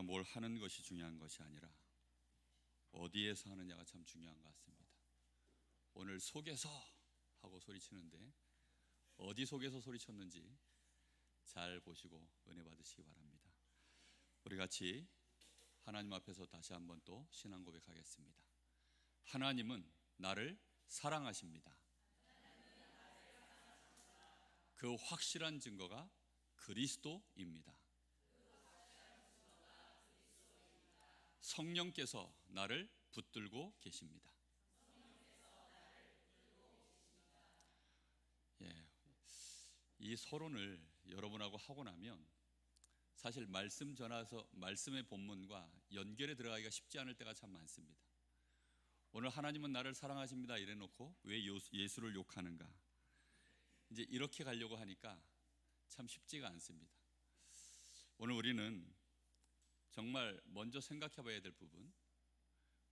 내가 뭘 하는 것이 중요한 것이 아니라 어디에서 하느냐가 참 중요한 것 같습니다. 오늘 속에서 하고 소리치는데 어디 속에서 소리쳤는지 잘 보시고 은혜 받으시기 바랍니다. 우리 같이 하나님 앞에서 다시 한번 또 신앙 고백하겠습니다. 하나님은 나를 사랑하십니다. 그 확실한 증거가 그리스도입니다. 성령께서 나를 붙들고 계십니다. 이 서론을 여러분하고 하고 나면 사실 말씀 전하서 말씀의 본문과 연결에 들어가기가 쉽지 않을 때가 참 많습니다. 오늘 하나님은 나를 사랑하십니다 이래 놓고 왜 예수를 욕하는가, 이제 이렇게 가려고 하니까 참 쉽지가 않습니다. 오늘 우리는 정말 먼저 생각해 봐야 될 부분,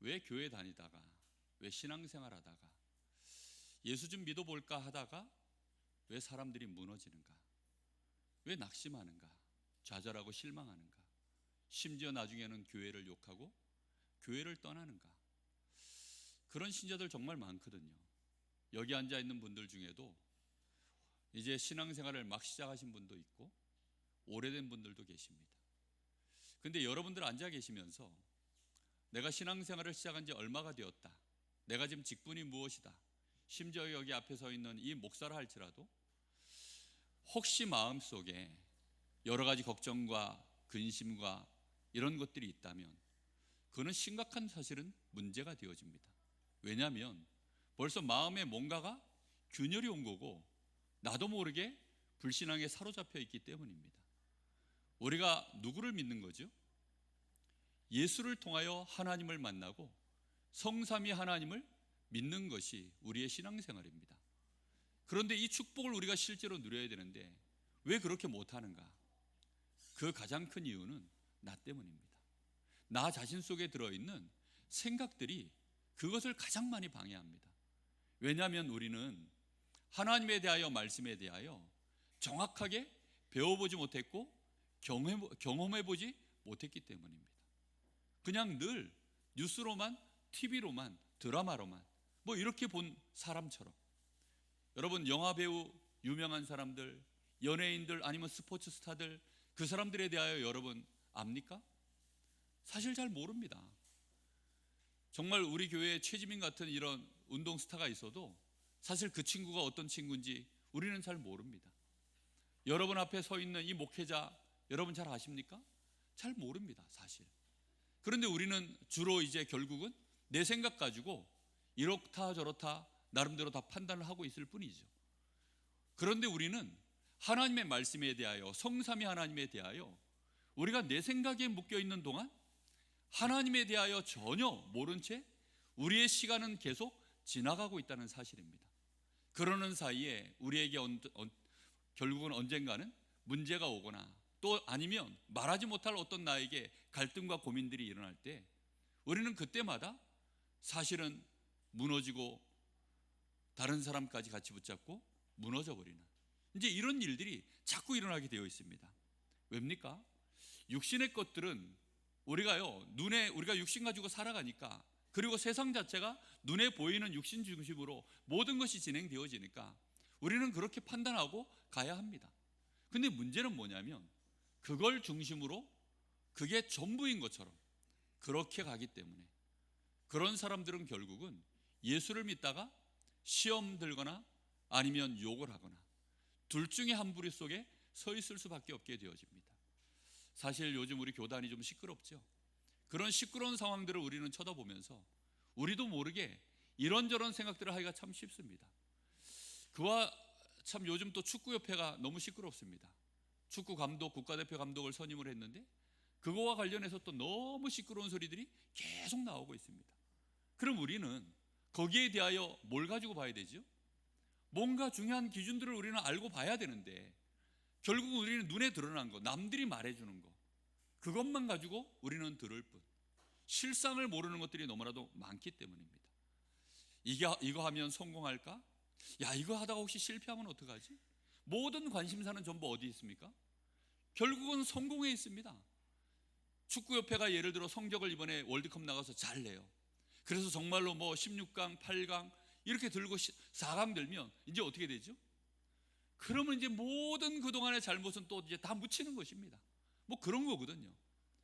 왜 교회 다니다가, 왜 신앙생활 하다가, 예수 좀 믿어볼까 하다가 왜 사람들이 무너지는가, 왜 낙심하는가, 좌절하고 실망하는가, 심지어 나중에는 교회를 욕하고 교회를 떠나는가. 그런 신자들 정말 많거든요. 여기 앉아 있는 분들 중에도 이제 신앙생활을 막 시작하신 분도 있고 오래된 분들도 계십니다. 근데 여러분들 앉아 계시면서 내가 신앙생활을 시작한 지 얼마가 되었다, 내가 지금 직분이 무엇이다, 심지어 여기 앞에 서 있는 이 목사라 할지라도 혹시 마음속에 여러 가지 걱정과 근심과 이런 것들이 있다면 그거는 심각한 사실은 문제가 되어집니다. 왜냐하면 벌써 마음에 뭔가가 균열이 온 거고 나도 모르게 불신앙에 사로잡혀 있기 때문입니다. 우리가 누구를 믿는 거죠? 예수를 통하여 하나님을 만나고 성삼위 하나님을 믿는 것이 우리의 신앙생활입니다. 그런데 이 축복을 우리가 실제로 누려야 되는데 왜 그렇게 못하는가? 그 가장 큰 이유는 나 때문입니다. 나 자신 속에 들어있는 생각들이 그것을 가장 많이 방해합니다. 왜냐하면 우리는 하나님에 대하여, 말씀에 대하여 정확하게 배워보지 못했고 경험해보지 못했기 때문입니다. 그냥 늘 뉴스로만, TV로만, 드라마로만 뭐 이렇게 본 사람처럼. 여러분, 영화배우, 유명한 사람들, 연예인들, 아니면 스포츠 스타들, 그 사람들에 대하여 여러분 압니까? 사실 잘 모릅니다. 정말 우리 교회에 최지민 같은 이런 운동 스타가 있어도 사실 그 친구가 어떤 친구인지 우리는 잘 모릅니다. 여러분 앞에 서 있는 이 목회자 여러분 잘 아십니까? 잘 모릅니다, 사실. 그런데 우리는 주로 이제 결국은 내 생각 가지고 이렇다 저렇다 나름대로 다 판단을 하고 있을 뿐이죠. 그런데 우리는 하나님의 말씀에 대하여, 성삼위 하나님에 대하여 우리가 내 생각에 묶여 있는 동안 하나님에 대하여 전혀 모른 채 우리의 시간은 계속 지나가고 있다는 사실입니다. 그러는 사이에 우리에게 결국은 언젠가는 문제가 오거나 또 아니면 말하지 못할 어떤 나에게 갈등과 고민들이 일어날 때 우리는 그때마다 사실은 무너지고 다른 사람까지 같이 붙잡고 무너져 버리는, 이제 이런 일들이 자꾸 일어나게 되어 있습니다. 왜입니까? 육신의 것들은 우리가 육신 가지고 살아가니까, 그리고 세상 자체가 눈에 보이는 육신 중심으로 모든 것이 진행되어지니까 우리는 그렇게 판단하고 가야 합니다. 근데 문제는 뭐냐면 그걸 중심으로 그게 전부인 것처럼 그렇게 가기 때문에 그런 사람들은 결국은 예수를 믿다가 시험 들거나 아니면 욕을 하거나 둘 중에 한 부류 속에 서 있을 수밖에 없게 되어집니다. 사실 요즘 우리 교단이 좀 시끄럽죠. 그런 시끄러운 상황들을 우리는 쳐다보면서 우리도 모르게 이런저런 생각들을 하기가 참 쉽습니다. 그와 참 요즘 또 축구협회가 너무 시끄럽습니다. 축구 감독, 국가대표 감독을 선임을 했는데 그거와 관련해서 또 너무 시끄러운 소리들이 계속 나오고 있습니다. 그럼 우리는 거기에 대하여 뭘 가지고 봐야 되죠? 뭔가 중요한 기준들을 우리는 알고 봐야 되는데 결국 우리는 눈에 드러난 거, 남들이 말해주는 거, 그것만 가지고 우리는 들을 뿐, 실상을 모르는 것들이 너무나도 많기 때문입니다. 이거 하면 성공할까? 야, 이거 하다가 혹시 실패하면 어떡하지? 모든 관심사는 전부 어디 있습니까? 결국은 성공에 있습니다. 축구협회가 예를 들어 성적을 이번에 월드컵 나가서 잘 내요. 그래서 정말로 뭐 16강, 8강 이렇게 들고 4강 들면 이제 어떻게 되죠? 그러면 이제 모든 그동안의 잘못은 또 이제 다 묻히는 것입니다. 뭐 그런 거거든요.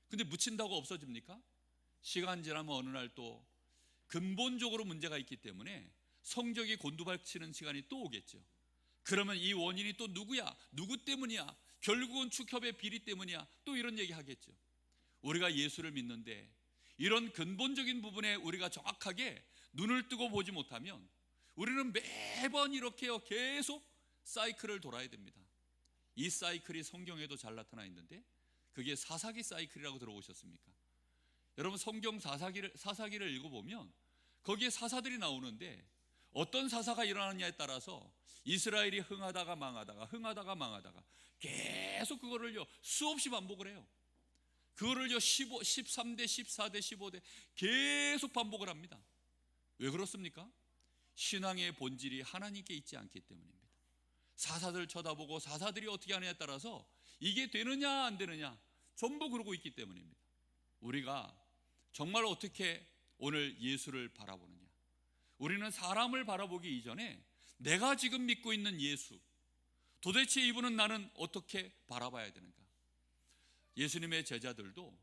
근데 묻힌다고 없어집니까? 시간 지나면 어느 날 또 근본적으로 문제가 있기 때문에 성적이 곤두박치는 시간이 또 오겠죠. 그러면 이 원인이 또 누구야? 누구 때문이야? 결국은 축협의 비리 때문이야? 또 이런 얘기 하겠죠. 우리가 예수를 믿는데 이런 근본적인 부분에 우리가 정확하게 눈을 뜨고 보지 못하면 우리는 매번 이렇게요 계속 사이클을 돌아야 됩니다. 이 사이클이 성경에도 잘 나타나 있는데 그게 사사기 사이클이라고 들어보셨습니까? 여러분 성경 사사기를 읽어보면 거기에 사사들이 나오는데 어떤 사사가 일어나느냐에 따라서 이스라엘이 흥하다가 망하다가 계속 그거를요 수없이 반복을 해요. 그거를요 13대 14대 15대 계속 반복을 합니다. 왜 그렇습니까? 신앙의 본질이 하나님께 있지 않기 때문입니다. 사사들 쳐다보고 사사들이 어떻게 하느냐에 따라서 이게 되느냐 안 되느냐 전부 그러고 있기 때문입니다. 우리가 정말 어떻게 오늘 예수를 바라보느냐, 우리는 사람을 바라보기 이전에 내가 지금 믿고 있는 예수, 도대체 이분은 나는 어떻게 바라봐야 되는가? 예수님의 제자들도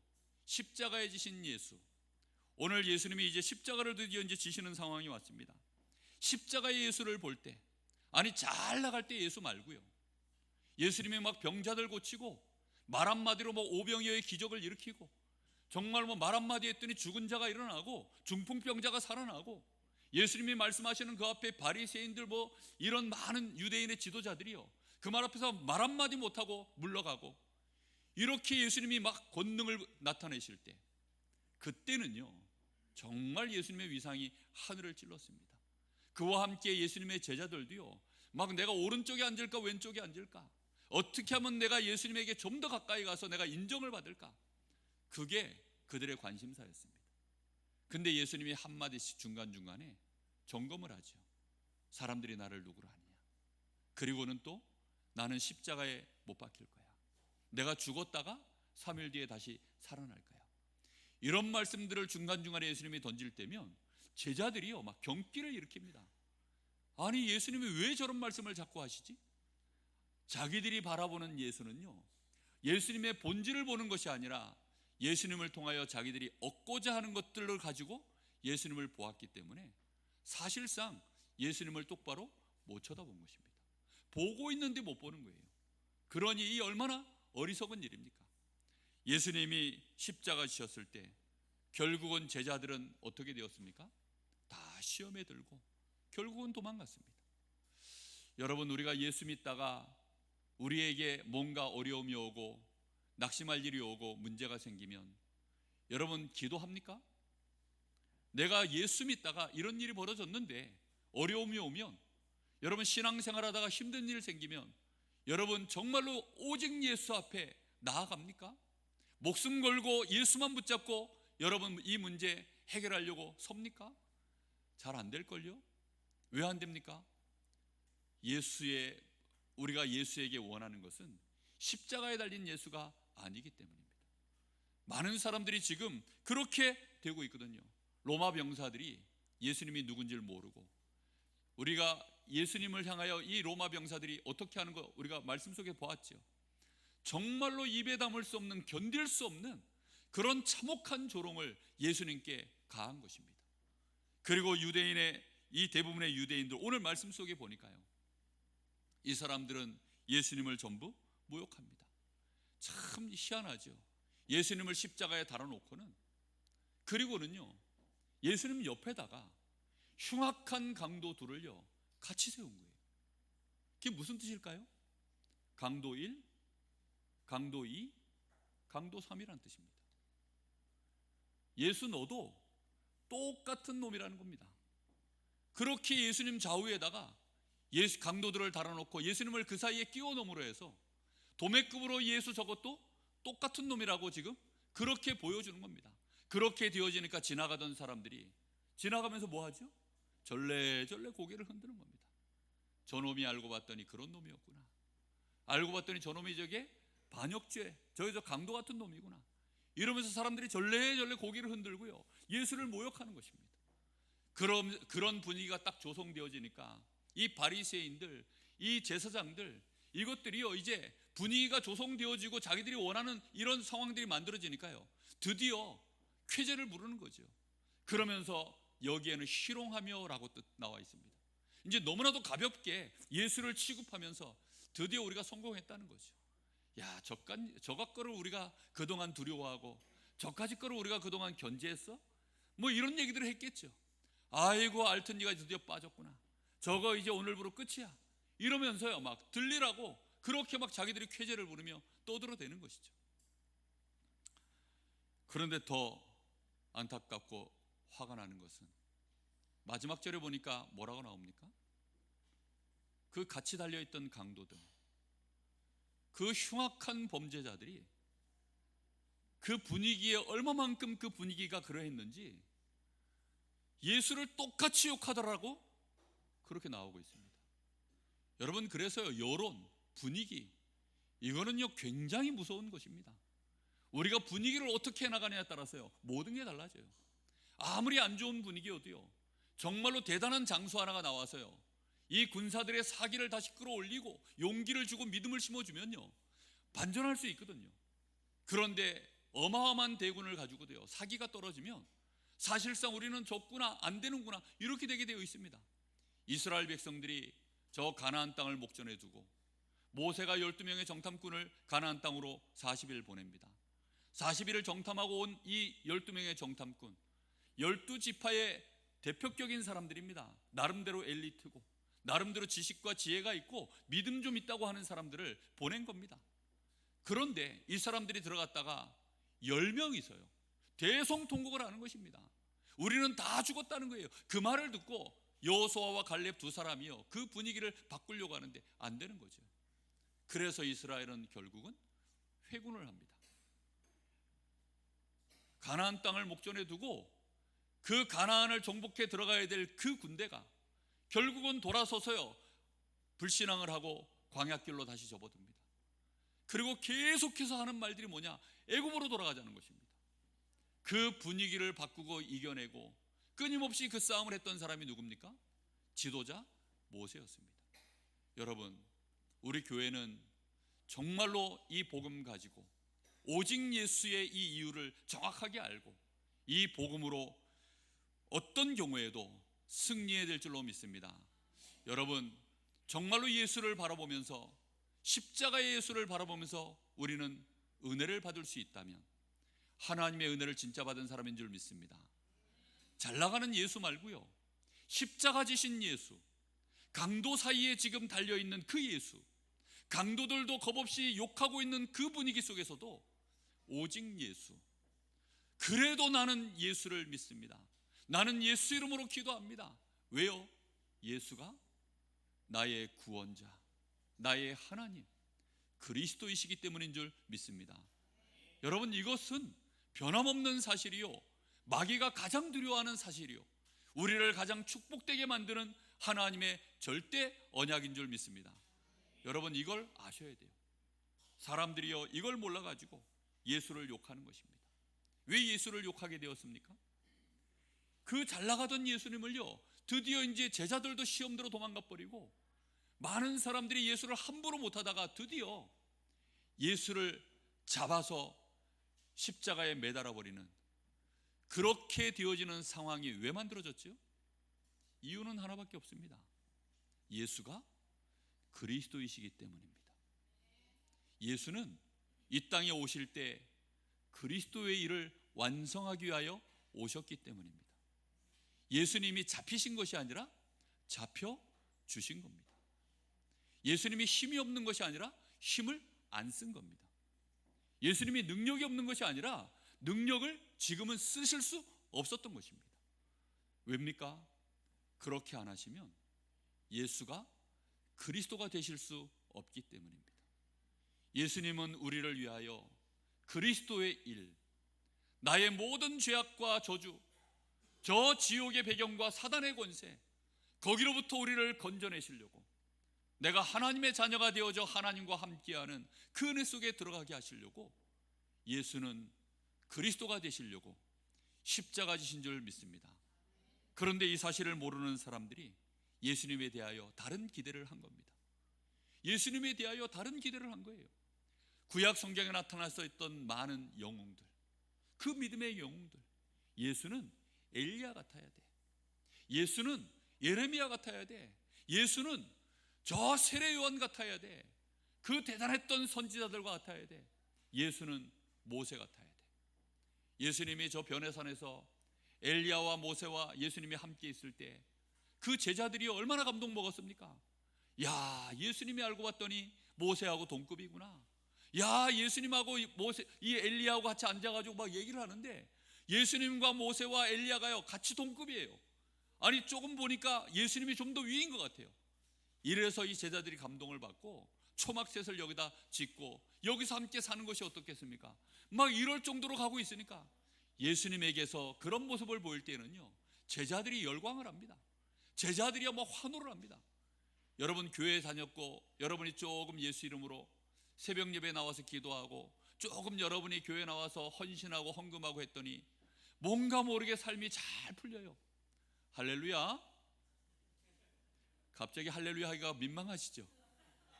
십자가에 지신 예수, 오늘 예수님이 이제 십자가를 드디어 이제 지시는 상황이 왔습니다. 십자가의 예수를 볼 때, 아니 잘 나갈 때 예수 말고요, 예수님이 막 병자들 고치고 말 한마디로 뭐 오병이어의 기적을 일으키고 정말 뭐 말 한마디 했더니 죽은 자가 일어나고 중풍병자가 살아나고 예수님이 말씀하시는 그 앞에 바리새인들 뭐 이런 많은 유대인의 지도자들이요 그 말 앞에서 말 한마디 못하고 물러가고 이렇게 예수님이 막 권능을 나타내실 때 그때는요 정말 예수님의 위상이 하늘을 찔렀습니다. 그와 함께 예수님의 제자들도요 막 내가 오른쪽에 앉을까 왼쪽에 앉을까, 어떻게 하면 내가 예수님에게 좀 더 가까이 가서 내가 인정을 받을까, 그게 그들의 관심사였습니다. 근데 예수님이 한마디씩 중간중간에 점검을 하죠. 사람들이 나를 누구로 하느냐, 그리고는 또 나는 십자가에 못 박힐 거야, 내가 죽었다가 3일 뒤에 다시 살아날 거야, 이런 말씀들을 중간중간에 예수님이 던질 때면 제자들이요 막 경기를 일으킵니다. 아니 예수님이 왜 저런 말씀을 자꾸 하시지? 자기들이 바라보는 예수는요 예수님의 본질을 보는 것이 아니라 예수님을 통하여 자기들이 얻고자 하는 것들을 가지고 예수님을 보았기 때문에 사실상 예수님을 똑바로 못 쳐다본 것입니다. 보고 있는데 못 보는 거예요. 그러니 이 얼마나 어리석은 일입니까? 예수님이 십자가 지셨을 때 결국은 제자들은 어떻게 되었습니까? 다 시험에 들고 결국은 도망갔습니다. 여러분, 우리가 예수 믿다가 우리에게 뭔가 어려움이 오고 낙심할 일이 오고 문제가 생기면 여러분 기도합니까? 내가 예수 믿다가 이런 일이 벌어졌는데 어려움이 오면, 여러분 신앙생활하다가 힘든 일 생기면 여러분 정말로 오직 예수 앞에 나아갑니까? 목숨 걸고 예수만 붙잡고 여러분 이 문제 해결하려고 섭니까? 잘 안 될걸요? 왜 안 됩니까? 우리가 예수에게 원하는 것은 십자가에 달린 예수가 아니기 때문입니다. 많은 사람들이 지금 그렇게 되고 있거든요. 로마 병사들이 예수님이 누군지를 모르고, 우리가 예수님을 향하여 이 로마 병사들이 어떻게 하는 거 우리가 말씀 속에 보았죠. 정말로 입에 담을 수 없는, 견딜 수 없는 그런 참혹한 조롱을 예수님께 가한 것입니다. 그리고 이 대부분의 유대인들, 오늘 말씀 속에 보니까요, 이 사람들은 예수님을 전부 모욕합니다. 참 희한하죠. 예수님을 십자가에 달아놓고는, 그리고는요 예수님 옆에다가 흉악한 강도 둘을요 같이 세운 거예요. 그게 무슨 뜻일까요? 강도 1, 강도 2, 강도 3이라는 뜻입니다. 예수 너도 똑같은 놈이라는 겁니다. 그렇게 예수님 좌우에다가 강도들을 달아놓고 예수님을 그 사이에 끼워 넣음으로 해서 도매급으로 예수 저것도 똑같은 놈이라고 지금 그렇게 보여주는 겁니다. 그렇게 되어지니까 지나가던 사람들이 지나가면서 뭐 하죠? 절레절레 고개를 흔드는 겁니다. 저놈이 알고 봤더니 그런 놈이었구나. 알고 봤더니 저놈이 저게 반역죄, 저 강도 같은 놈이구나. 이러면서 사람들이 절레절레 고개를 흔들고요, 예수를 모욕하는 것입니다. 그런 분위기가 딱 조성되어지니까 이 바리새인들, 이 제사장들, 이것들이요 이제 분위기가 조성되어지고 자기들이 원하는 이런 상황들이 만들어지니까요 드디어 쾌제를 부르는 거죠. 그러면서 여기에는 희롱하며라고 뜻 나와 있습니다. 이제 너무나도 가볍게 예수를 취급하면서 드디어 우리가 성공했다는 거죠. 야, 저것 거를 우리가 그동안 두려워하고 저까지 거를 우리가 그동안 견제했어? 뭐 이런 얘기들을 했겠죠. 아이고, 알턴니가 드디어 빠졌구나. 저거 이제 오늘부로 끝이야. 이러면서요 막 들리라고 그렇게 막 자기들이 쾌제를 부르며 떠들어대는 것이죠. 그런데 더 안타깝고 화가 나는 것은 마지막 절에 보니까 뭐라고 나옵니까? 그 같이 달려있던 강도들, 그 흉악한 범죄자들이 그 분위기에 얼마만큼 그 분위기가 그러했는지 예수를 똑같이 욕하더라고 그렇게 나오고 있습니다. 여러분, 그래서요 여론, 분위기, 이거는요 굉장히 무서운 것입니다. 우리가 분위기를 어떻게 나가냐에 따라서요 모든 게 달라져요. 아무리 안 좋은 분위기여도요 정말로 대단한 장수 하나가 나와서요 이 군사들의 사기를 다시 끌어올리고 용기를 주고 믿음을 심어주면요 반전할 수 있거든요. 그런데 어마어마한 대군을 가지고도요 사기가 떨어지면 사실상 우리는 졌구나, 안 되는구나, 이렇게 되게 되어 있습니다. 이스라엘 백성들이 저 가나안 땅을 목전에 두고 모세가 12명의 정탐꾼을 가나안 땅으로 40일 보냅니다. 40일을 정탐하고 온 이 12명의 정탐꾼, 12지파의 대표격인 사람들입니다. 나름대로 엘리트고 나름대로 지식과 지혜가 있고 믿음 좀 있다고 하는 사람들을 보낸 겁니다. 그런데 이 사람들이 들어갔다가 10명이서요 대성통곡을 하는 것입니다. 우리는 다 죽었다는 거예요. 그 말을 듣고 여호수아와 갈렙 두 사람이요 그 분위기를 바꾸려고 하는데 안 되는 거죠. 그래서 이스라엘은 결국은 회군을 합니다. 가나안 땅을 목전에 두고 그 가나안을 정복해 들어가야 될 그 군대가 결국은 돌아서서요 불신앙을 하고 광야길로 다시 접어듭니다. 그리고 계속해서 하는 말들이 뭐냐? 애굽으로 돌아가자는 것입니다. 그 분위기를 바꾸고 이겨내고 끊임없이 그 싸움을 했던 사람이 누굽니까? 지도자 모세였습니다. 여러분, 우리 교회는 정말로 이 복음 가지고 오직 예수의 이 이유를 정확하게 알고 이 복음으로 어떤 경우에도 승리해야 될 줄로 믿습니다. 여러분, 정말로 예수를 바라보면서, 십자가의 예수를 바라보면서 우리는 은혜를 받을 수 있다면 하나님의 은혜를 진짜 받은 사람인 줄 믿습니다. 잘 나가는 예수 말고요, 십자가 지신 예수, 강도 사이에 지금 달려있는 그 예수, 강도들도 겁없이 욕하고 있는 그 분위기 속에서도 오직 예수, 그래도 나는 예수를 믿습니다. 나는 예수 이름으로 기도합니다. 왜요? 예수가 나의 구원자, 나의 하나님, 그리스도이시기 때문인 줄 믿습니다. 여러분, 이것은 변함없는 사실이요, 마귀가 가장 두려워하는 사실이요, 우리를 가장 축복되게 만드는 하나님의 절대 언약인 줄 믿습니다. 여러분, 이걸 아셔야 돼요. 사람들이요 이걸 몰라가지고 예수를 욕하는 것입니다. 왜 예수를 욕하게 되었습니까? 그 잘나가던 예수님을요 드디어 이제 제자들도 시험대로 도망가 버리고 많은 사람들이 예수를 함부로 못하다가 드디어 예수를 잡아서 십자가에 매달아 버리는, 그렇게 되어지는 상황이 왜 만들어졌죠? 이유는 하나밖에 없습니다. 예수가 그리스도이시기 때문입니다. 예수는 이 땅에 오실 때 그리스도의 일을 완성하기 위하여 오셨기 때문입니다. 예수님이 잡히신 것이 아니라 잡혀 주신 겁니다. 예수님이 힘이 없는 것이 아니라 힘을 안 쓴 겁니다. 예수님이 능력이 없는 것이 아니라 능력을 지금은 쓰실 수 없었던 것입니다. 왜입니까? 그렇게 안 하시면 예수가 그리스도가 되실 수 없기 때문입니다. 예수님은 우리를 위하여 그리스도의 일, 나의 모든 죄악과 저주, 저 지옥의 배경과 사단의 권세, 거기로부터 우리를 건져내시려고, 내가 하나님의 자녀가 되어져 하나님과 함께하는 그 은혜 속에 들어가게 하시려고 예수는 그리스도가 되시려고 십자가 지신 줄 믿습니다. 그런데 이 사실을 모르는 사람들이 예수님에 대하여 다른 기대를 한 겁니다. 예수님에 대하여 다른 기대를 한 거예요. 구약 성경에 나타나서 있던 많은 영웅들, 그 믿음의 영웅들, 예수는 엘리야 같아야 돼. 예수는 예레미야 같아야 돼. 예수는 저 세례 요한 같아야 돼. 그 대단했던 선지자들과 같아야 돼. 예수는 모세 같아야 돼. 예수님이 저 변해산에서 엘리야와 모세와 예수님이 함께 있을 때 그 제자들이 얼마나 감동 먹었습니까? 야, 예수님이 알고 봤더니 모세하고 동급이구나. 야, 예수님하고 모세, 이 엘리야하고 같이 앉아가지고 막 얘기를 하는데 예수님과 모세와 엘리야가요 같이 동급이에요. 아니, 조금 보니까 예수님이 좀 더 위인 것 같아요. 이래서 이 제자들이 감동을 받고 초막셋을 여기다 짓고 여기서 함께 사는 것이 어떻겠습니까? 막 이럴 정도로 가고 있으니까 예수님에게서 그런 모습을 보일 때는요, 제자들이 열광을 합니다. 제자들이야 뭐 환호를 합니다. 여러분 교회에 다녔고 여러분이 조금 예수 이름으로 새벽 예배에 나와서 기도하고 조금 여러분이 교회에 나와서 헌신하고 헌금하고 했더니 뭔가 모르게 삶이 잘 풀려요. 할렐루야. 갑자기 할렐루야 하기가 민망하시죠?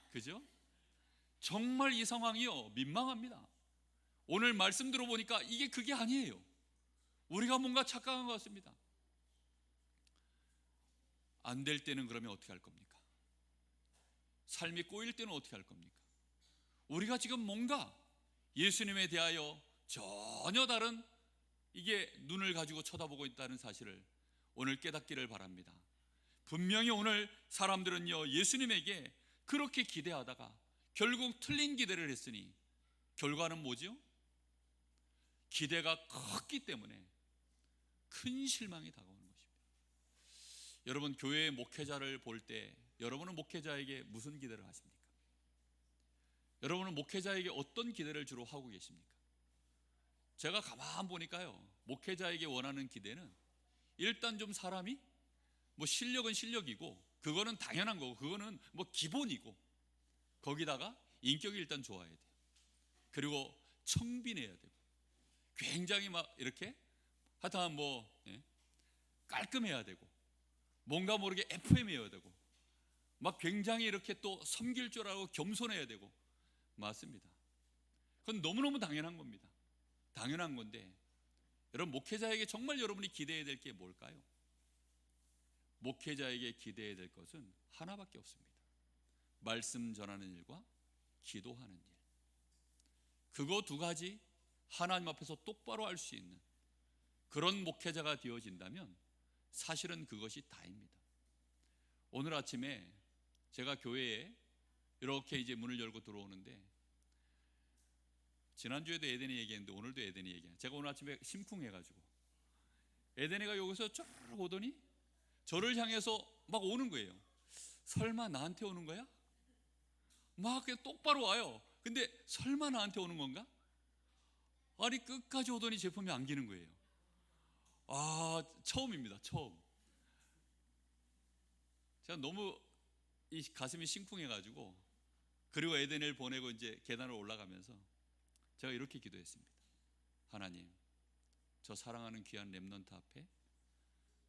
그죠? 정말 이 상황이요 민망합니다. 오늘 말씀 들어보니까 이게 그게 아니에요. 우리가 뭔가 착각한 것 같습니다. 안 될 때는 그러면 어떻게 할 겁니까? 삶이 꼬일 때는 어떻게 할 겁니까? 우리가 지금 뭔가 예수님에 대하여 전혀 다른 이게 눈을 가지고 쳐다보고 있다는 사실을 오늘 깨닫기를 바랍니다. 분명히 오늘 사람들은요 예수님에게 그렇게 기대하다가 결국 틀린 기대를 했으니 결과는 뭐지요? 기대가 컸기 때문에 큰 실망이 다가오는 것입니다. 여러분 교회의 목회자를 볼 때 여러분은 목회자에게 무슨 기대를 하십니까? 여러분은 목회자에게 어떤 기대를 주로 하고 계십니까? 제가 가만 보니까요 목회자에게 원하는 기대는 일단 좀 사람이 뭐 실력은 실력이고 그거는 당연한 거고 그거는 뭐 기본이고 거기다가 인격이 일단 좋아야 돼요. 그리고 청빈해야 되고 굉장히 막 이렇게 하여튼 뭐 깔끔해야 되고 뭔가 모르게 FM이어야 되고 막 굉장히 이렇게 또 섬길 줄 알고 겸손해야 되고 맞습니다. 그건 너무너무 당연한 겁니다. 당연한 건데 여러분 목회자에게 정말 여러분이 기대해야 될 게 뭘까요? 목회자에게 기대해야 될 것은 하나밖에 없습니다. 말씀 전하는 일과 기도하는 일. 그거 두 가지 하나님 앞에서 똑바로 할 수 있는 그런 목회자가 되어진다면 사실은 그것이 다입니다. 오늘 아침에 제가 교회에 이렇게 이제 문을 열고 들어오는데 지난주에도 에덴이 얘기했는데 오늘도 에덴이 얘기해요. 제가 오늘 아침에 심쿵해가지고 에덴이가 여기서 쭉 오더니 저를 향해서 막 오는 거예요. 설마 나한테 오는 거야? 막 그냥 똑바로 와요. 근데 설마 나한테 오는 건가? 아니 끝까지 오더니 제 품에 안기는 거예요. 아, 처음입니다. 처음. 제가 너무 이 가슴이 심쿵해가지고 그리고 에덴을 보내고 이제 계단을 올라가면서 제가 이렇게 기도했습니다. 하나님, 저 사랑하는 귀한 렘넌트 앞에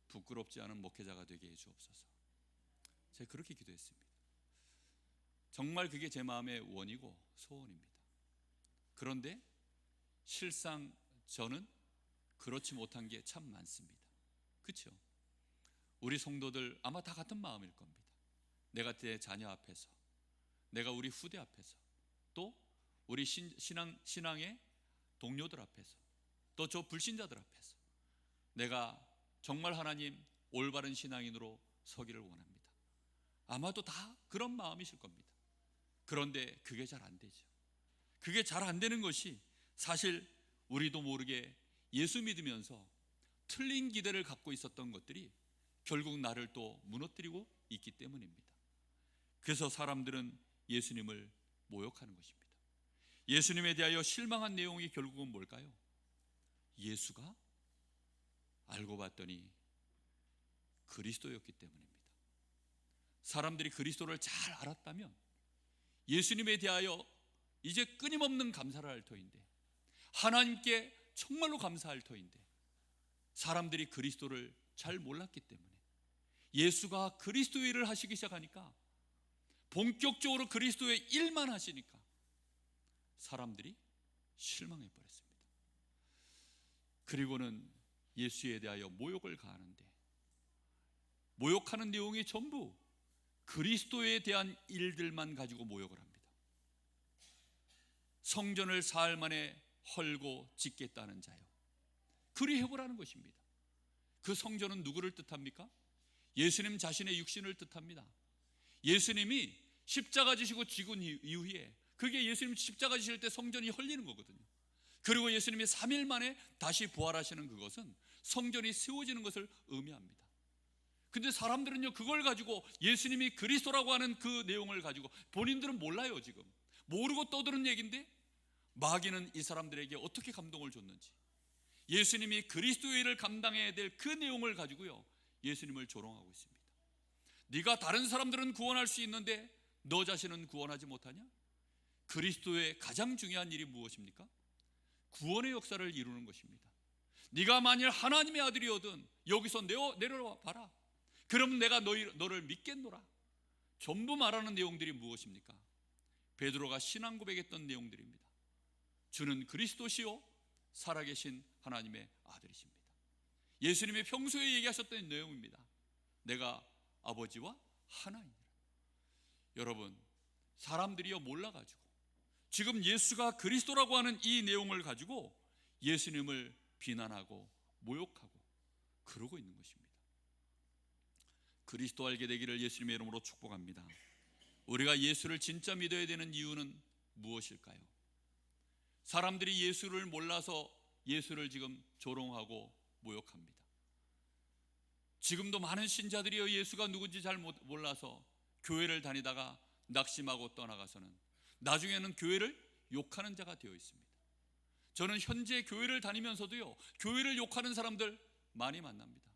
부끄럽지 않은 목회자가 되게 해주옵소서. 제가 그렇게 기도했습니다. 정말 그게 제 마음의 원이고 소원입니다. 그런데 실상 저는 그렇지 못한 게 참 많습니다. 그렇죠? 우리 성도들 아마 다 같은 마음일 겁니다. 내가 내 자녀 앞에서, 내가 우리 후대 앞에서, 또 우리 신앙의 동료들 앞에서, 또 저 불신자들 앞에서 내가 정말 하나님 올바른 신앙인으로 서기를 원합니다. 아마도 다 그런 마음이실 겁니다. 그런데 그게 잘 안 되죠. 그게 잘 안 되는 것이 사실 우리도 모르게 예수 믿으면서 틀린 기대를 갖고 있었던 것들이 결국 나를 또 무너뜨리고 있기 때문입니다. 그래서 사람들은 예수님을 모욕하는 것입니다. 예수님에 대하여 실망한 내용이 결국은 뭘까요? 예수가 알고 봤더니 그리스도였기 때문입니다. 사람들이 그리스도를 잘 알았다면 예수님에 대하여 이제 끊임없는 감사를 할 터인데 하나님께 정말로 감사할 터인데 사람들이 그리스도를 잘 몰랐기 때문에 예수가 그리스도의 일을 하시기 시작하니까, 본격적으로 그리스도의 일만 하시니까 사람들이 실망해 버렸습니다. 그리고는 예수에 대하여 모욕을 가하는데, 모욕하는 내용이 전부 그리스도에 대한 일들만 가지고 모욕을 합니다. 성전을 사흘 만에 헐고 짓겠다는 자요, 그리 해보라는 것입니다. 그 성전은 누구를 뜻합니까? 예수님 자신의 육신을 뜻합니다. 예수님이 십자가 지시고 죽은 이후에, 그게 예수님 십자가 지실 때 성전이 헐리는 거거든요. 그리고 예수님이 3일 만에 다시 부활하시는 그것은 성전이 세워지는 것을 의미합니다. 근데 사람들은요, 그걸 가지고 예수님이 그리스도라고 하는 그 내용을 가지고, 본인들은 몰라요. 지금 모르고 떠드는 얘기인데 마귀는 이 사람들에게 어떻게 감동을 줬는지, 예수님이 그리스도의 일을 감당해야 될 그 내용을 가지고요, 예수님을 조롱하고 있습니다. 네가 다른 사람들은 구원할 수 있는데 너 자신은 구원하지 못하냐? 그리스도의 가장 중요한 일이 무엇입니까? 구원의 역사를 이루는 것입니다. 네가 만일 하나님의 아들이거든 여기서 내려와 봐라. 그럼 내가 너를 믿겠노라. 전부 말하는 내용들이 무엇입니까? 베드로가 신앙 고백했던 내용들입니다. 주는 그리스도시요 살아계신 하나님의 아들이십니다. 예수님이 평소에 얘기하셨던 내용입니다. 내가 아버지와 하나이니라. 여러분, 사람들이요 몰라가지고 지금 예수가 그리스도라고 하는 이 내용을 가지고 예수님을 비난하고 모욕하고 그러고 있는 것입니다. 그리스도 알게 되기를 예수님의 이름으로 축복합니다. 우리가 예수를 진짜 믿어야 되는 이유는 무엇일까요? 사람들이 예수를 몰라서 예수를 지금 조롱하고 모욕합니다. 지금도 많은 신자들이요, 예수가 누군지 잘 몰라서 교회를 다니다가 낙심하고 떠나가서는 나중에는 교회를 욕하는 자가 되어 있습니다. 저는 현재 교회를 다니면서도요, 교회를 욕하는 사람들 많이 만납니다.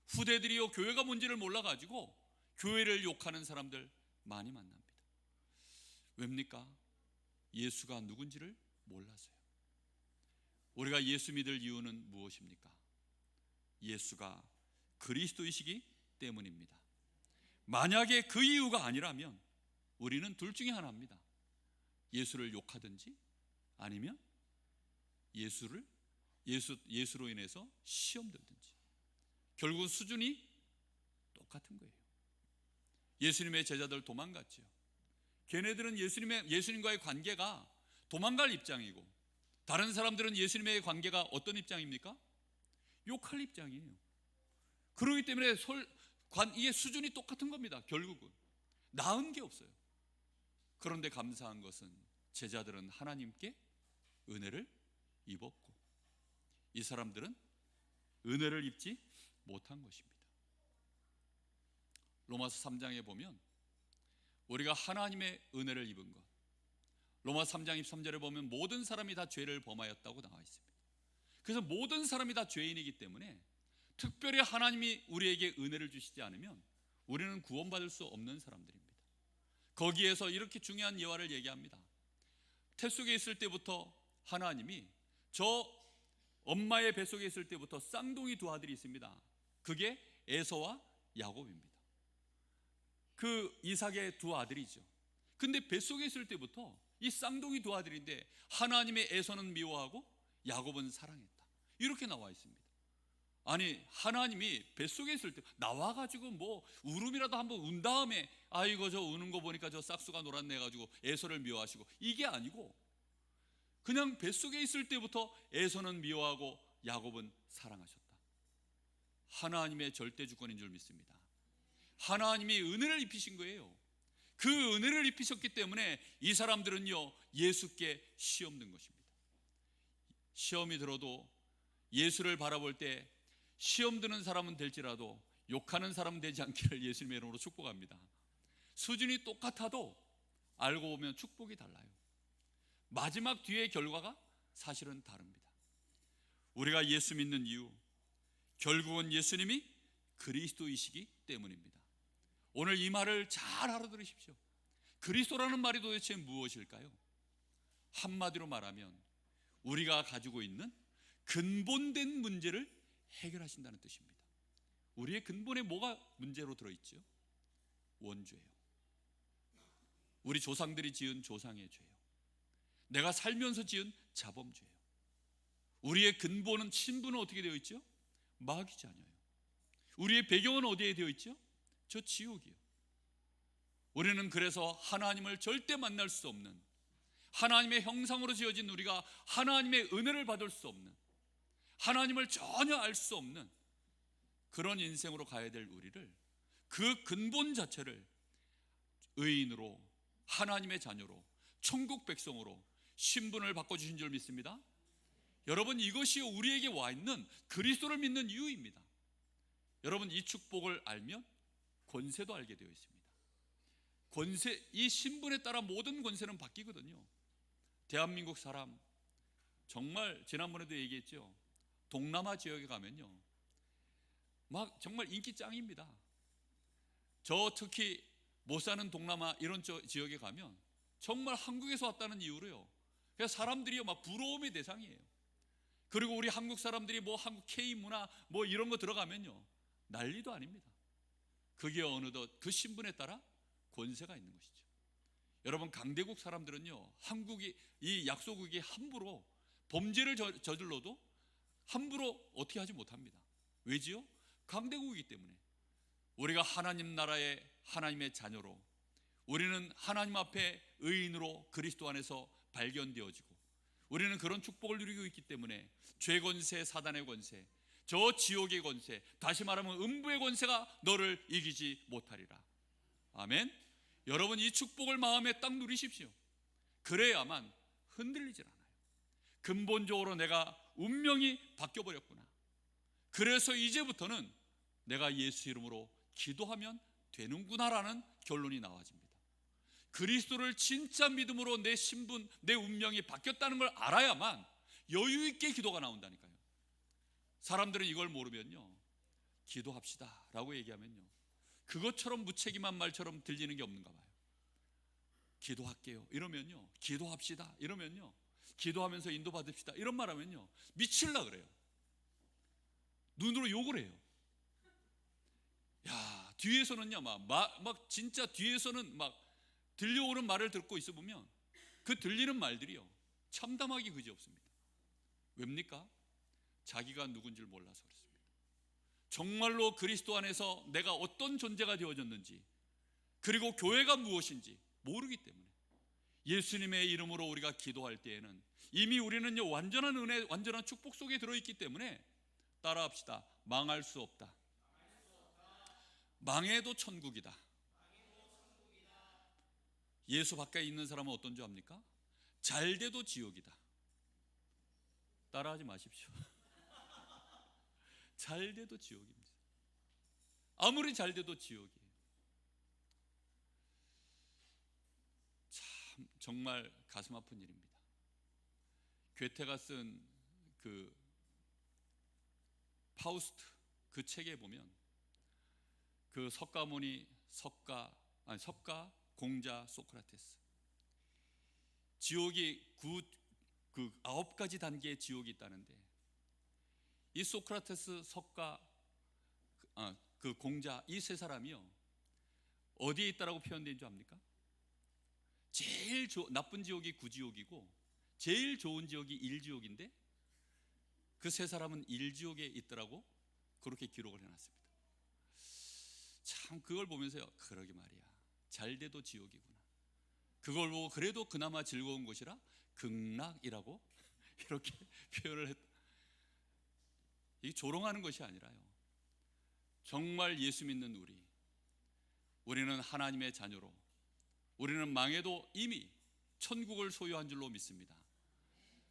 후대들이요, 교회가 뭔지를 몰라가지고 교회를 욕하는 사람들 많이 만납니다. 왜입니까? 예수가 누군지를 몰라서요. 우리가 예수 믿을 이유는 무엇입니까? 예수가 그리스도이시기 때문입니다. 만약에 그 이유가 아니라면 우리는 둘 중에 하나입니다. 예수를 욕하든지 아니면 예수로 인해서 시험 들든지. 결국 수준이 똑같은 거예요. 예수님의 제자들 도망갔죠. 걔네들은 예수님과의 관계가 도망갈 입장이고, 다른 사람들은 예수님의 관계가 어떤 입장입니까? 욕할 입장이에요. 그렇기 때문에 이게 수준이 똑같은 겁니다. 결국은 나은 게 없어요. 그런데 감사한 것은 제자들은 하나님께 은혜를 입었고, 이 사람들은 은혜를 입지 못한 것입니다. 로마서 3장에 보면 우리가 하나님의 은혜를 입은 것, 로마서 3장 23절에 보면 모든 사람이 다 죄를 범하였다고 나와 있습니다. 그래서 모든 사람이 다 죄인이기 때문에 특별히 하나님이 우리에게 은혜를 주시지 않으면 우리는 구원받을 수 없는 사람들입니다. 거기에서 이렇게 중요한 예화를 얘기합니다. 태속에 있을 때부터 하나님이, 저 엄마의 뱃속에 있을 때부터 쌍둥이 두 아들이 있습니다. 그게 에서와 야곱입니다. 그 이삭의 두 아들이죠. 근데 뱃속에 있을 때부터 이 쌍둥이 두 아들인데 하나님의 에서는 미워하고 야곱은 사랑했다, 이렇게 나와 있습니다. 아니, 하나님이 뱃속에 있을 때 나와가지고 뭐 울음이라도 한번 운 다음에 아이고 저 우는 거 보니까 저 싹수가 놀았네 해가지고 에서를 미워하시고, 이게 아니고 그냥 뱃속에 있을 때부터 에서는 미워하고 야곱은 사랑하셨다. 하나님의 절대 주권인 줄 믿습니다. 하나님이 은혜를 입히신 거예요. 그 은혜를 입히셨기 때문에 이 사람들은요, 예수께 시험 든 것입니다. 시험이 들어도 예수를 바라볼 때 시험 드는 사람은 될지라도 욕하는 사람은 되지 않기를 예수님의 이름으로 축복합니다. 수준이 똑같아도 알고 보면 축복이 달라요. 마지막 뒤의 결과가 사실은 다릅니다. 우리가 예수 믿는 이유, 결국은 예수님이 그리스도이시기 때문입니다. 오늘 이 말을 잘 알아들으십시오. 그리스도라는 말이 도대체 무엇일까요? 한마디로 말하면 우리가 가지고 있는 근본된 문제를 해결하신다는 뜻입니다. 우리의 근본에 뭐가 문제로 들어있죠? 원죄예요. 우리 조상들이 지은 조상의 죄예요. 내가 살면서 지은 자범죄예요. 우리의 근본은, 신분은 어떻게 되어 있죠? 마귀 자녀예요. 우리의 배경은 어디에 되어 있죠? 저 지옥이요. 우리는 그래서 하나님을 절대 만날 수 없는, 하나님의 형상으로 지어진 우리가 하나님의 은혜를 받을 수 없는, 하나님을 전혀 알 수 없는 그런 인생으로 가야 될 우리를, 그 근본 자체를 의인으로, 하나님의 자녀로, 천국 백성으로 신분을 바꿔주신 줄 믿습니다. 여러분, 이것이 우리에게 와 있는 그리스도를 믿는 이유입니다. 여러분, 이 축복을 알면 권세도 알게 되어 있습니다. 권세, 이 신분에 따라 모든 권세는 바뀌거든요. 대한민국 사람, 정말 지난번에도 얘기했죠. 동남아 지역에 가면요, 막 정말 인기 짱입니다. 저 특히 못 사는 동남아 이런 지역에 가면 정말 한국에서 왔다는 이유로요, 그래서 사람들이 막 부러움의 대상이에요. 그리고 우리 한국 사람들이 뭐 한국 K 문화 뭐 이런 거 들어가면요, 난리도 아닙니다. 그게 어느덧 그 신분에 따라 권세가 있는 것이죠. 여러분, 강대국 사람들은요, 한국이, 이 약소국이 함부로 범죄를 저질러도 함부로 어떻게 하지 못합니다. 왜지요? 강대국이기 때문에. 우리가 하나님 나라의 하나님의 자녀로, 우리는 하나님 앞에 의인으로 그리스도 안에서 발견되어지고, 우리는 그런 축복을 누리고 있기 때문에 죄 권세, 사단의 권세, 저 지옥의 권세, 다시 말하면 음부의 권세가 너를 이기지 못하리라. 아멘. 여러분, 이 축복을 마음에 딱 누리십시오. 그래야만 흔들리질 않아요. 근본적으로 내가 운명이 바뀌어버렸구나. 그래서 이제부터는 내가 예수 이름으로 기도하면 되는구나라는 결론이 나와집니다. 그리스도를 진짜 믿음으로 내 신분, 내 운명이 바뀌었다는 걸 알아야만 여유 있게 기도가 나온다니까요. 사람들은 이걸 모르면요, 기도합시다 라고 얘기하면요, 그것처럼 무책임한 말처럼 들리는 게 없는가 봐요. 기도할게요 이러면요, 기도합시다 이러면요, 기도하면서 인도받읍시다 이런 말 하면요, 미칠라 그래요. 눈으로 욕을 해요. 야, 뒤에서는요, 막 진짜 뒤에서는 막 들려오는 말을 듣고 있어 보면 그 들리는 말들이요, 참담하기 그지없습니다. 왜입니까? 자기가 누군지를 몰라서 그렇습니다. 정말로 그리스도 안에서 내가 어떤 존재가 되어졌는지, 그리고 교회가 무엇인지 모르기 때문에 예수님의 이름으로 우리가 기도할 때에는 이미 우리는요, 완전한 은혜, 완전한 축복 속에 들어있기 때문에 따라합시다. 망할 수 없다. 망해도 천국이다. 예수 밖에 있는 사람은 어떤 줄 압니까? 잘 돼도 지옥이다. 따라하지 마십시오. 잘 돼도 지옥입니다. 아무리 잘 돼도 지옥이에요. 참 정말 가슴 아픈 일입니다. 괴테가 쓴 그 파우스트, 그 책에 보면 그 석가모니, 석가, 공자, 소크라테스, 지옥이 그 9가지 단계의 지옥이 있다는데, 이 소크라테스, 석가, 그 공자, 이 세 사람이요, 어디에 있다라고 표현된 줄 압니까? 제일 나쁜 지옥이 구지옥이고 제일 좋은 지옥이 일지옥인데, 그 세 사람은 일지옥에 있더라고 그렇게 기록을 해놨습니다. 참 그걸 보면서요, 그러게 말이야, 잘 돼도 지옥이구나. 그걸 보고 그래도 그나마 즐거운 곳이라 극락이라고 이렇게 표현을 했다. 이게 조롱하는 것이 아니라요, 정말 예수 믿는 우리는 하나님의 자녀로, 우리는 망해도 이미 천국을 소유한 줄로 믿습니다.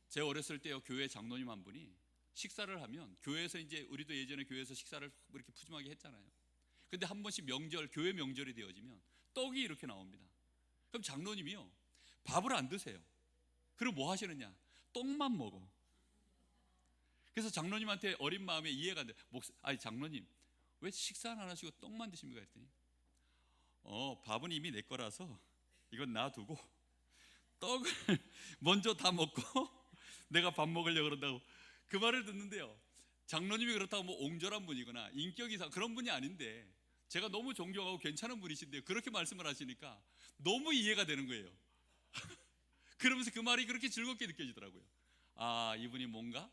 제가 어렸을 때요, 교회 장로님 한 분이 식사를 하면, 교회에서 이제 우리도 예전에 교회에서 식사를 이렇게 푸짐하게 했잖아요. 근데 한 번씩 명절, 교회 명절이 되어지면 떡이 이렇게 나옵니다. 그럼 장로님이요, 밥을 안 드세요. 그리고 뭐 하시느냐, 떡만 먹어. 그래서 장로님한테 어린 마음에 이해가 안 돼. 아니 장로님, 왜 식사 안 하시고 떡만 드십니까? 했더니 밥은 이미 내 거라서 이건 놔두고 떡을 먼저 다 먹고 내가 밥 먹으려고 그런다고 그 말을 듣는데요, 장로님이 그렇다고 뭐 옹졸한 분이거나 인격 이상 그런 분이 아닌데 제가 너무 존경하고 괜찮은 분이신데 그렇게 말씀을 하시니까 너무 이해가 되는 거예요. 그러면서 그 말이 그렇게 즐겁게 느껴지더라고요. 아, 이분이 뭔가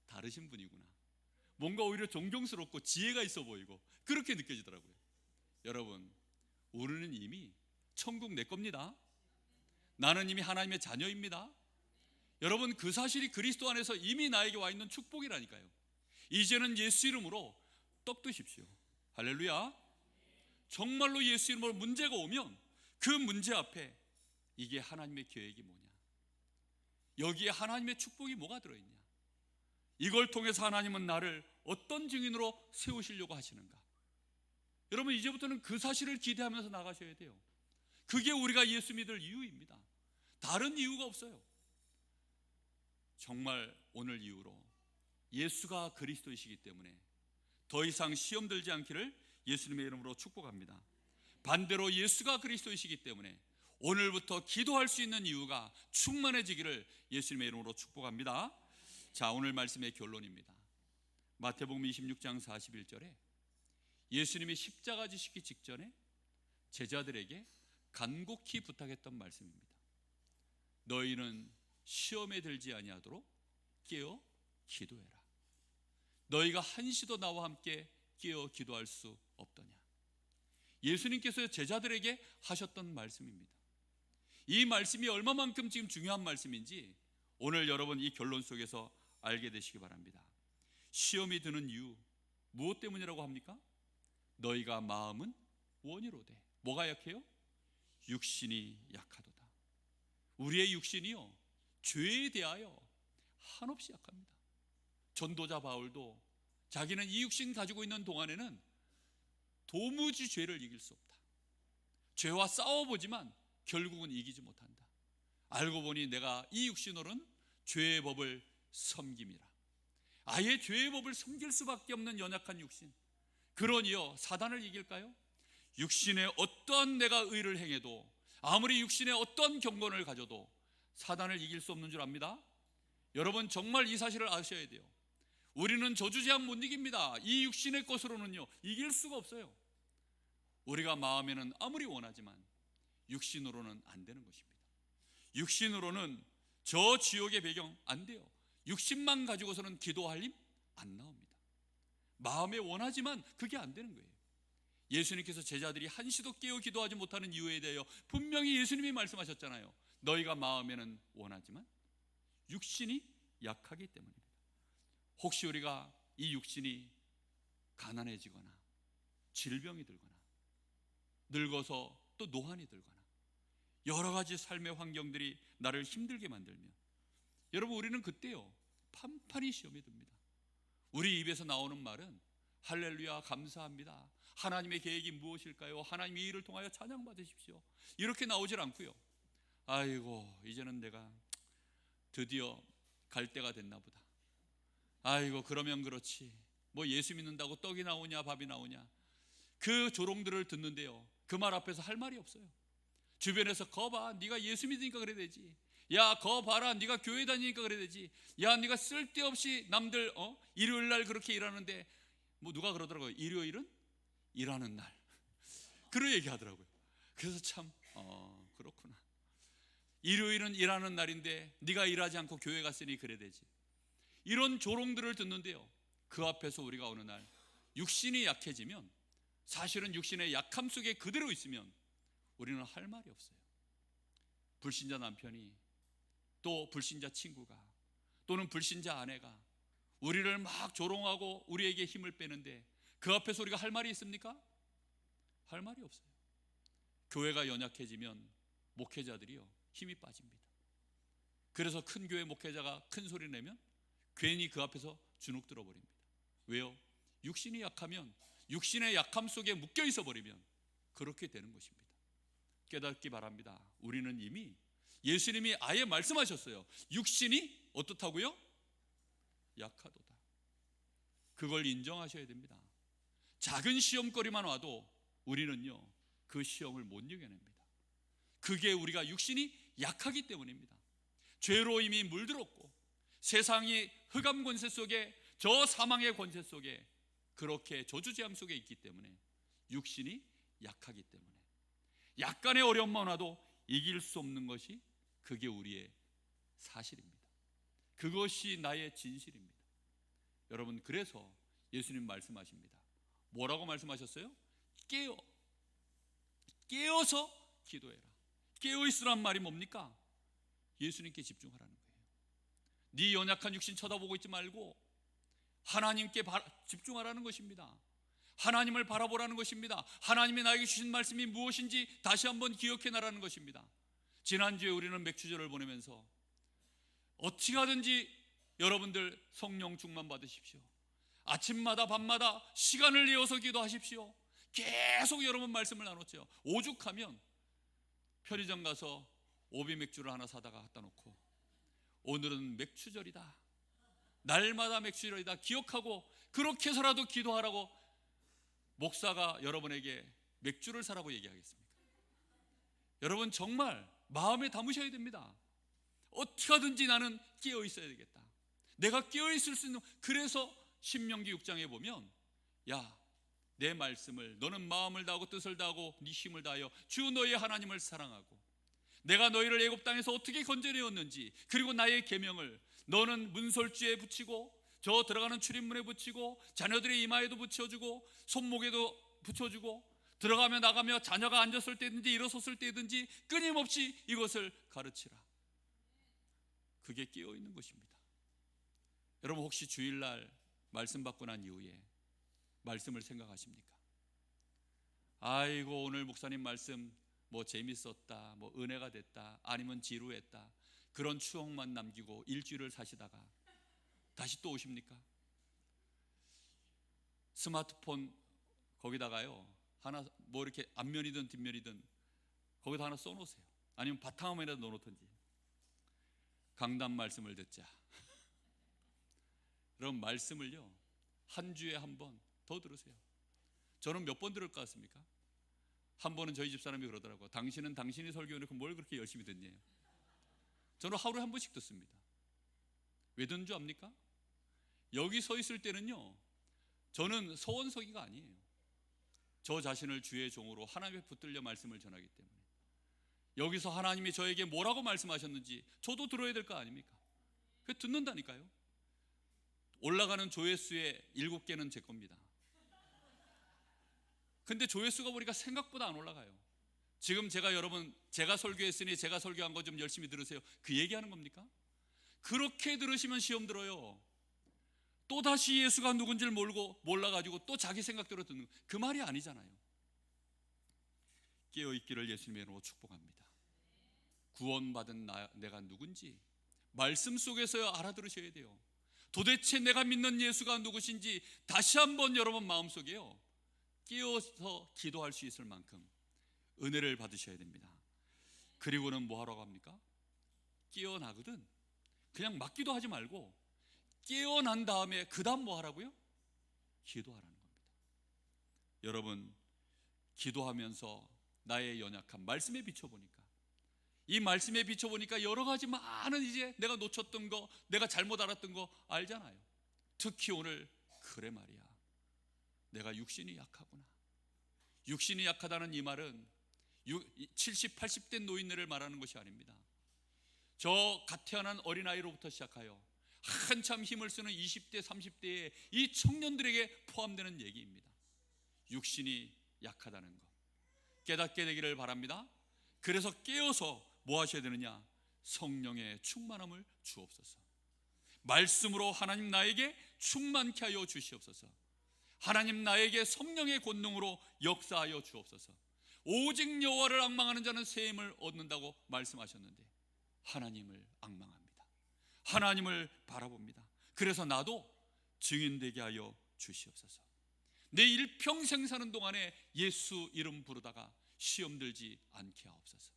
다르신 분이구나. 뭔가 오히려 존경스럽고 지혜가 있어 보이고 그렇게 느껴지더라고요. 여러분, 우리는 이미 천국 내 겁니다. 나는 이미 하나님의 자녀입니다. 여러분, 그 사실이 그리스도 안에서 이미 나에게 와 있는 축복이라니까요. 이제는 예수 이름으로 떡 드십시오. 할렐루야. 정말로 예수 이름으로 문제가 오면 그 문제 앞에 이게 하나님의 계획이 뭐냐, 여기에 하나님의 축복이 뭐가 들어있냐, 이걸 통해서 하나님은 나를 어떤 증인으로 세우시려고 하시는가. 여러분, 이제부터는 그 사실을 기대하면서 나가셔야 돼요. 그게 우리가 예수 믿을 이유입니다. 다른 이유가 없어요. 정말 오늘 이후로 예수가 그리스도이시기 때문에 더 이상 시험 들지 않기를 예수님의 이름으로 축복합니다. 반대로 예수가 그리스도이시기 때문에 오늘부터 기도할 수 있는 이유가 충만해지기를 예수님의 이름으로 축복합니다. 자, 오늘 말씀의 결론입니다. 마태복음 26장 41절에 예수님이 십자가 지시기 직전에 제자들에게 간곡히 부탁했던 말씀입니다. 너희는 시험에 들지 아니하도록 깨어 기도해라. 너희가 한시도 나와 함께 깨어 기도할 수 없더냐. 예수님께서 제자들에게 하셨던 말씀입니다. 이 말씀이 얼마만큼 지금 중요한 말씀인지 오늘 여러분 이 결론 속에서 알게 되시기 바랍니다. 시험이 드는 이유 무엇 때문이라고 합니까? 너희가 마음은 원이로되. 뭐가 약해요? 육신이 약하도다. 우리의 육신이요, 죄에 대하여 한없이 약합니다. 전도자 바울도 자기는 이 육신 가지고 있는 동안에는 도무지 죄를 이길 수 없다. 죄와 싸워보지만 결국은 이기지 못한다. 알고 보니 내가 이 육신으로는 죄의 법을 섬김이라. 아예 죄의 법을 섬길 수밖에 없는 연약한 육신. 그러니요, 사단을 이길까요? 육신에 어떠한 내가 의를 행해도, 아무리 육신에 어떠한 경건을 가져도 사단을 이길 수 없는 줄 압니다. 여러분, 정말 이 사실을 아셔야 돼요. 우리는 저주제한 못 이깁니다. 이 육신의 것으로는요 이길 수가 없어요. 우리가 마음에는 아무리 원하지만 육신으로는 안 되는 것입니다. 육신으로는 저 지옥의 배경 안 돼요. 육신만 가지고서는 기도할 힘 안 나옵니다. 마음에 원하지만 그게 안 되는 거예요. 예수님께서 제자들이 한시도 깨어 기도하지 못하는 이유에 대하여 분명히 예수님이 말씀하셨잖아요. 너희가 마음에는 원하지만 육신이 약하기 때문입니다. 혹시 우리가 이 육신이 가난해지거나 질병이 들거나 늙어서 또 노환이 들거나 여러 가지 삶의 환경들이 나를 힘들게 만들면, 여러분, 우리는 그때요 판판히 시험이 듭니다. 우리 입에서 나오는 말은 할렐루야, 감사합니다, 하나님의 계획이 무엇일까요, 하나님 이 일을 통하여 찬양 받으십시오, 이렇게 나오질 않고요. 아이고, 이제는 내가 드디어 갈 때가 됐나 보다. 아이고, 그러면 그렇지, 뭐 예수 믿는다고 떡이 나오냐 밥이 나오냐, 그 조롱들을 듣는데요 그 말 앞에서 할 말이 없어요. 주변에서 거봐, 네가 예수 믿으니까 그래야 되지, 야 거봐라, 네가 교회 다니니까 그래야 되지, 야 네가 쓸데없이 남들 일요일날 그렇게 일하는데, 뭐 누가 그러더라고요, 일요일은 일하는 날 그런 얘기 하더라고요. 그래서 참 그렇구나, 일요일은 일하는 날인데 네가 일하지 않고 교회 갔으니 그래야 되지, 이런 조롱들을 듣는데요 그 앞에서 우리가 어느 날 육신이 약해지면, 사실은 육신의 약함 속에 그대로 있으면 우리는 할 말이 없어요. 불신자 남편이, 또 불신자 친구가, 또는 불신자 아내가 우리를 막 조롱하고 우리에게 힘을 빼는데 그 앞에서 우리가 할 말이 있습니까? 할 말이 없어요. 교회가 연약해지면 목회자들이요 힘이 빠집니다. 그래서 큰 교회 목회자가 큰 소리 내면 괜히 그 앞에서 주눅 들어 버립니다. 왜요? 육신이 약하면, 육신의 약함 속에 묶여 있어 버리면 그렇게 되는 것입니다. 깨닫기 바랍니다. 우리는 이미 예수님이 아예 말씀하셨어요. 육신이 어떻다고요? 약하도다. 그걸 인정하셔야 됩니다. 작은 시험거리만 와도 우리는요 그 시험을 못 이겨냅니다. 그게 우리가 육신이 약하기 때문입니다. 죄로 이미 물들었고 세상이 흑암 권세 속에, 저 사망의 권세 속에 그렇게 저주재앙 속에 있기 때문에, 육신이 약하기 때문에 약간의 어려움만 와도 이길 수 없는 것이, 그게 우리의 사실입니다. 그것이 나의 진실입니다. 여러분, 그래서 예수님 말씀하십니다. 뭐라고 말씀하셨어요? 깨어서 기도해라. 깨어있으란 말이 뭡니까? 예수님께 집중하라는 거예요. 네 연약한 육신 쳐다보고 있지 말고 하나님께 집중하라는 것입니다. 하나님을 바라보라는 것입니다. 하나님이 나에게 주신 말씀이 무엇인지 다시 한번 기억해 나라는 것입니다. 지난주에 우리는 맥주절을 보내면서 어떻게 하든지 여러분들 성령 충만 받으십시오. 아침마다 밤마다 시간을 내어서 기도하십시오. 계속 여러분 말씀을 나눴죠. 오죽하면 편의점 가서 오비 맥주를 하나 사다가 갖다 놓고, 오늘은 맥주절이다, 날마다 맥주절이다 기억하고 그렇게 해서라도 기도하라고 목사가 여러분에게 맥주를 사라고 얘기하겠습니까? 여러분, 정말 마음에 담으셔야 됩니다. 어떻게 하든지 나는 깨어 있어야 되겠다. 내가 깨어 있을 수 있는, 그래서 신명기 6장에 보면, 야, 내 말씀을 너는 마음을 다하고 뜻을 다하고 네 힘을 다하여 주 너의 하나님을 사랑하고, 내가 너희를 애굽 땅에서 어떻게 건져내었는지, 그리고 나의 계명을 너는 문설주에 붙이고 저 들어가는 출입문에 붙이고 자녀들의 이마에도 붙여주고 손목에도 붙여주고, 들어가며 나가며 자녀가 앉았을 때든지 일어섰을 때든지 끊임없이 이것을 가르치라. 그게 깨어 있는 것입니다. 여러분, 혹시 주일날 말씀 받고 난 이후에 말씀을 생각하십니까? 아이고, 오늘 목사님 말씀 뭐 재밌었다, 뭐 은혜가 됐다, 아니면 지루했다, 그런 추억만 남기고 일주일을 사시다가 다시 또 오십니까? 스마트폰 거기다가요, 하나 뭐 이렇게 앞면이든 뒷면이든 거기다 하나 써놓으세요. 아니면 바탕화면에다 넣어놓든지. 강단 말씀을 듣자. 여러분, 말씀을요 한 주에 한 번 더 들으세요. 저는 몇 번 들을 것 같습니까? 한 번은 저희 집사람이 그러더라고요. 당신은 당신이 설교해놓고 뭘 그렇게 열심히 듣냐. 저는 하루에 한 번씩 듣습니다. 왜 듣는 줄 압니까? 여기 서 있을 때는요, 저는 서원서기가 아니에요. 저 자신을 주의 종으로 하나님의 붙들려 말씀을 전하기 때문에, 여기서 하나님이 저에게 뭐라고 말씀하셨는지 저도 들어야 될 거 아닙니까? 그래서 듣는다니까요. 올라가는 조회수의 7개는 제 겁니다. 근데 조회수가 보니까 생각보다 안 올라가요. 지금 제가 설교했으니 제가 설교한 거 좀 열심히 들으세요, 그 얘기하는 겁니까? 그렇게 들으시면 시험 들어요. 또다시 예수가 누군지를 몰라가지고 또 자기 생각대로 듣는 거, 그 말이 아니잖아요. 깨어있기를 예수님의 이름으로 축복합니다. 구원받은 내가 누군지 말씀 속에서 알아들으셔야 돼요. 도대체 내가 믿는 예수가 누구신지 다시 한번 여러분 마음속에요 깨어서 기도할 수 있을 만큼 은혜를 받으셔야 됩니다. 그리고는 뭐 하라고 합니까? 깨어나거든 그냥 막 기도하지 말고 깨어난 다음에 그 다음 뭐 하라고요? 기도하라는 겁니다. 여러분, 기도하면서 나의 연약함 말씀에 비춰보니까, 이 말씀에 비춰보니까 여러 가지 많은 이제 내가 놓쳤던 거, 내가 잘못 알았던 거 알잖아요. 특히 오늘, 그래 말이야, 내가 육신이 약하구나. 육신이 약하다는 이 말은 70, 80대 노인네를 말하는 것이 아닙니다. 저 갓 태어난 어린아이로부터 시작하여 한참 힘을 쓰는 20대, 30대의 이 청년들에게 포함되는 얘기입니다. 육신이 약하다는 것 깨닫게 되기를 바랍니다. 그래서 깨어서 뭐 하셔야 되느냐? 성령의 충만함을 주옵소서. 말씀으로 하나님 나에게 충만케 하여 주시옵소서. 하나님 나에게 성령의 권능으로 역사하여 주옵소서. 오직 여호와를 앙망하는 자는 새 힘을 얻는다고 말씀하셨는데, 하나님을 앙망합니다. 하나님을 바라봅니다. 그래서 나도 증인되게 하여 주시옵소서. 내 일평생 사는 동안에 예수 이름 부르다가 시험 들지 않게 하옵소서.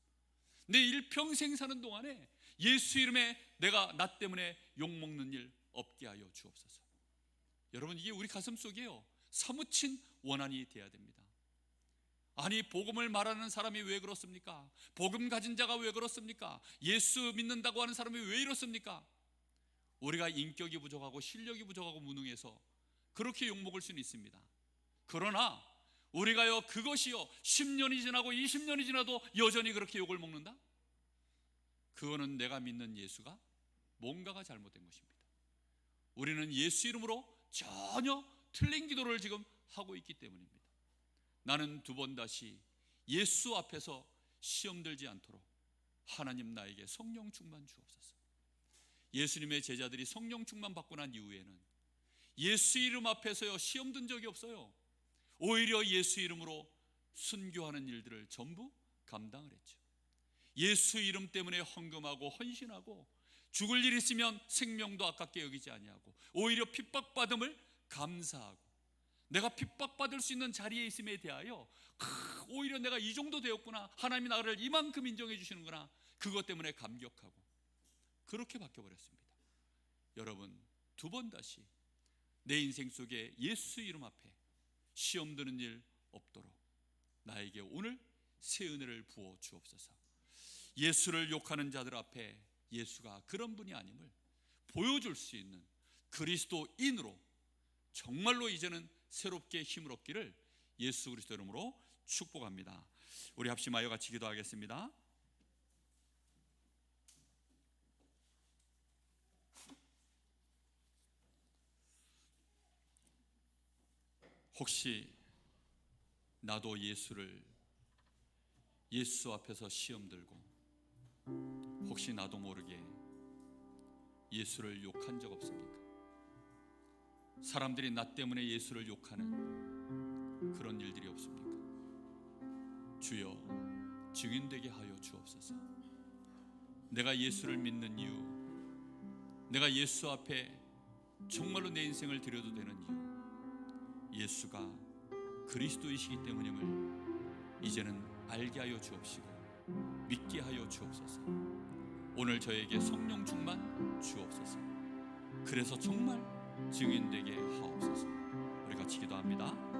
내 일평생 사는 동안에 예수 이름에 내가 나 때문에 욕먹는 일 없게 하여 주옵소서. 여러분, 이게 우리 가슴 속에요 사무친 원한이 돼야 됩니다. 아니, 복음을 말하는 사람이 왜 그렇습니까? 복음 가진 자가 왜 그렇습니까? 예수 믿는다고 하는 사람이 왜 이렇습니까? 우리가 인격이 부족하고 실력이 부족하고 무능해서 그렇게 욕먹을 수는 있습니다. 그러나 우리가요, 그것이요 10년이 지나고 20년이 지나도 여전히 그렇게 욕을 먹는다? 그거는 내가 믿는 예수가 뭔가가 잘못된 것입니다. 우리는 예수 이름으로 전혀 틀린 기도를 지금 하고 있기 때문입니다. 나는 두 번 다시 예수 앞에서 시험 들지 않도록 하나님 나에게 성령 충만 주옵소서. 예수님의 제자들이 성령 충만 받고 난 이후에는 예수 이름 앞에서요 시험 든 적이 없어요. 오히려 예수 이름으로 순교하는 일들을 전부 감당을 했죠. 예수 이름 때문에 헌금하고 헌신하고 죽을 일 있으면 생명도 아깝게 여기지 아니하고 오히려 핍박받음을 감사하고 내가 핍박받을 수 있는 자리에 있음에 대하여 오히려 내가 이 정도 되었구나, 하나님이 나를 이만큼 인정해 주시는구나, 그것 때문에 감격하고 그렇게 바뀌어버렸습니다. 여러분, 두 번 다시 내 인생 속에 예수 이름 앞에 시험 드는 일 없도록 나에게 오늘 새 은혜를 부어 주옵소서. 예수를 욕하는 자들 앞에 예수가 그런 분이 아님을 보여줄 수 있는 그리스도인으로 정말로 이제는 새롭게 힘을 얻기를 예수 그리스도 이름으로 축복합니다. 우리 합심하여 같이 기도하겠습니다. 혹시 나도 예수 앞에서 시험 들고 혹시 나도 모르게 예수를 욕한 적 없습니까? 사람들이 나 때문에 예수를 욕하는 그런 일들이 없습니까? 주여, 증인되게 하여 주옵소서. 내가 예수를 믿는 이유, 내가 예수 앞에 정말로 내 인생을 드려도 되는 이유, 예수가 그리스도이시기 때문임을 이제는 알게 하여 주옵시고 믿게 하여 주옵소서. 오늘 저에게 성령 충만 주옵소서. 그래서 정말 증인되게 하옵소서. 우리 같이 기도합니다.